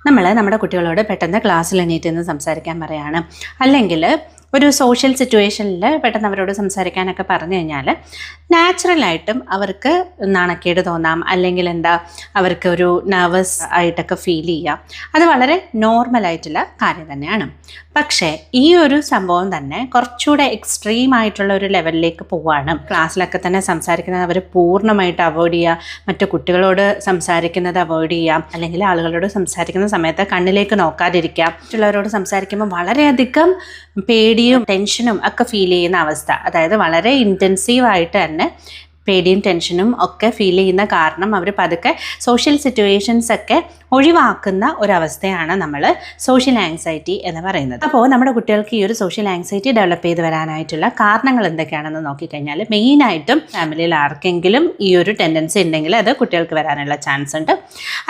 നമ്മൾ നമ്മുടെ കുട്ടികളോട് പെട്ടെന്ന് ക്ലാസ്സിൽ എണീറ്റ് നിന്ന് സംസാരിക്കാൻ പറയാണ്, അല്ലെങ്കിൽ ഒരു സോഷ്യൽ സിറ്റുവേഷനിൽ പെട്ടെന്ന് അവരോട് സംസാരിക്കാനൊക്കെ പറഞ്ഞു കഴിഞ്ഞാൽ നാച്ചുറലായിട്ടും അവർക്ക് നാണക്കേട് തോന്നാം, അല്ലെങ്കിൽ അവർക്ക് ഒരു നെർവസ് ആയിട്ടൊക്കെ ഫീൽ ചെയ്യാം. അത് വളരെ നോർമലായിട്ടുള്ള കാര്യം തന്നെയാണ്. പക്ഷേ ഈ ഒരു സംഭവം തന്നെ കുറച്ചുകൂടെ എക്സ്ട്രീം ആയിട്ടുള്ള ഒരു ലെവലിലേക്ക് പോവുകയാണ്. ക്ലാസ്സിലൊക്കെ തന്നെ സംസാരിക്കുന്നത് അവർ പൂർണ്ണമായിട്ട് അവോയ്ഡ് ചെയ്യുക, മറ്റു കുട്ടികളോട് സംസാരിക്കുന്നത് അവോയ്ഡ് ചെയ്യാം, അല്ലെങ്കിൽ ആളുകളോട് സംസാരിക്കുന്ന സമയത്ത് കണ്ണിലേക്ക് നോക്കാതിരിക്കുക, മറ്റുള്ളവരോട് സംസാരിക്കുമ്പോൾ വളരെയധികം പേടിയും ടെൻഷനും ഒക്കെ ഫീൽ ചെയ്യുന്ന അവസ്ഥ, അതായത് വളരെ ഇൻറ്റൻസീവായിട്ട് തന്നെ പേടിയും ടെൻഷനും ഒക്കെ ഫീൽ ചെയ്യുന്ന കാരണം അവർ പതുക്കെ സോഷ്യൽ സിറ്റുവേഷൻസ് ഒക്കെ ഒഴിവാക്കുന്ന ഒരവസ്ഥയാണ് നമ്മൾ സോഷ്യൽ ആങ്സൈറ്റി എന്ന് പറയുന്നത്. അപ്പോൾ നമ്മുടെ കുട്ടികൾക്ക് ഈ ഒരു സോഷ്യൽ ആങ്സൈറ്റി ഡെവലപ്പ് ചെയ്ത് വരാനായിട്ടുള്ള കാരണങ്ങൾ എന്തൊക്കെയാണെന്ന് നോക്കിക്കഴിഞ്ഞാൽ, മെയിനായിട്ടും ഫാമിലിയിൽ ആർക്കെങ്കിലും ഈ ഒരു ടെൻഡൻസി ഉണ്ടെങ്കിൽ അത് കുട്ടികൾക്ക് വരാനുള്ള ചാൻസ് ഉണ്ട്.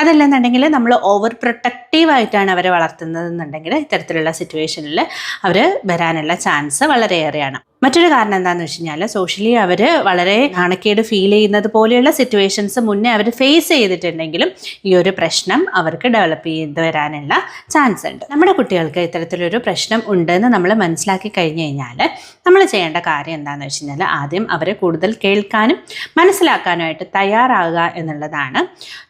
അതല്ലെന്നുണ്ടെങ്കിൽ നമ്മൾ ഓവർ പ്രൊട്ടക്റ്റീവായിട്ടാണ് അവരെ വളർത്തുന്നതെന്നുണ്ടെങ്കിൽ ഇത്തരത്തിലുള്ള സിറ്റുവേഷനിൽ അവർ വരാനുള്ള ചാൻസ് വളരെയേറെയാണ്. മറ്റൊരു കാരണം എന്താണെന്ന് വെച്ച് കഴിഞ്ഞാൽ, സോഷ്യലി അവർ വളരെ നാണക്കേട് ഫീൽ ചെയ്യുന്നത് പോലെയുള്ള സിറ്റുവേഷൻസ് മുന്നേ അവർ ഫേസ് ചെയ്തിട്ടുണ്ടെങ്കിലും ഈ ഒരു പ്രശ്നം അവർക്ക് ഡെവലപ്പ് ചെയ്ത് വരാനുള്ള ചാൻസ് ഉണ്ട്. നമ്മുടെ കുട്ടികൾക്ക് ഇത്തരത്തിലൊരു പ്രശ്നം ഉണ്ടെന്ന് നമ്മൾ മനസ്സിലാക്കി കഴിഞ്ഞ് കഴിഞ്ഞാൽ നമ്മൾ ചെയ്യേണ്ട കാര്യം എന്താണെന്ന് വെച്ച് കഴിഞ്ഞാൽ, ആദ്യം അവരെ കൂടുതൽ കേൾക്കാനും മനസ്സിലാക്കാനുമായിട്ട് തയ്യാറാകുക എന്നുള്ളതാണ്.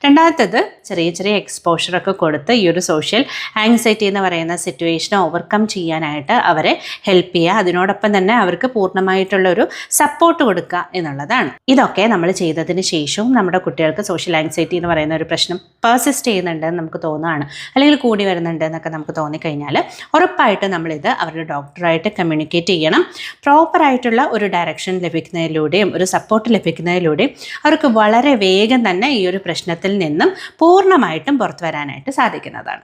രണ്ടാമത്തേത്, ചെറിയ ചെറിയ എക്സ്പോഷറൊക്കെ കൊടുത്ത് ഈ ഒരു സോഷ്യൽ ആങ്സൈറ്റി എന്ന് പറയുന്ന സിറ്റുവേഷനെ ഓവർകം ചെയ്യാനായിട്ട് അവരെ ഹെൽപ്പ് ചെയ്യുക. അതിനോടൊപ്പം തന്നെ അവർക്ക് പൂർണ്ണമായിട്ടുള്ളൊരു സപ്പോർട്ട് കൊടുക്കുക എന്നുള്ളതാണ്. ഇതൊക്കെ നമ്മൾ ചെയ്തതിന് ശേഷവും നമ്മുടെ കുട്ടികൾക്ക് സോഷ്യൽ ആങ്സൈറ്റി എന്ന് പറയുന്ന ഒരു പ്രശ്നം പെർസിസ്റ്റ് ചെയ്യുന്നുണ്ടെന്ന് നമുക്ക് തോന്നുകയാണ്, അല്ലെങ്കിൽ കൂടി വരുന്നുണ്ട് എന്നൊക്കെ നമുക്ക് തോന്നിക്കഴിഞ്ഞാൽ ഉറപ്പായിട്ടും നമ്മളിത് അവരുടെ ഡോക്ടറായിട്ട് കമ്മ്യൂണിക്കേറ്റ് ചെയ്യണം. പ്രോപ്പറായിട്ടുള്ള ഒരു ഡയറക്ഷൻ ലഭിക്കുന്നതിലൂടെയും ഒരു സപ്പോർട്ട് ലഭിക്കുന്നതിലൂടെയും അവർക്ക് വളരെ വേഗം തന്നെ ഈ ഒരു പ്രശ്നത്തിൽ നിന്നും പൂർണ്ണമായിട്ടും പുറത്തു വരാനായിട്ട് സാധിക്കുന്നതാണ്.